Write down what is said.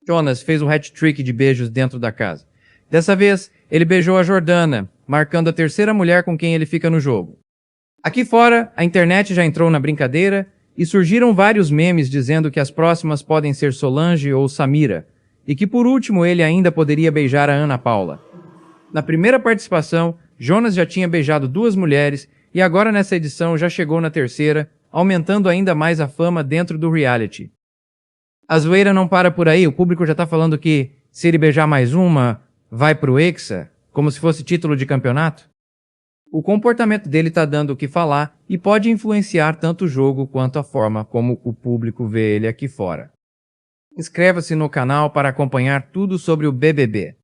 Jonas fez um hat-trick de beijos dentro da casa. Dessa vez, ele beijou a Jordana, marcando a terceira mulher com quem ele fica no jogo. Aqui fora, a internet já entrou na brincadeira e surgiram vários memes dizendo que as próximas podem ser Solange ou Samira, e que por último ele ainda poderia beijar a Ana Paula. Na primeira participação, Jonas já tinha beijado 2 mulheres e agora nessa edição já chegou na terceira, aumentando ainda mais a fama dentro do reality. A zoeira não para por aí, o público já tá falando que se ele beijar mais uma, vai pro Hexa, como se fosse título de campeonato. O comportamento dele tá dando o que falar e pode influenciar tanto o jogo quanto a forma como o público vê ele aqui fora. Inscreva-se no canal para acompanhar tudo sobre o BBB.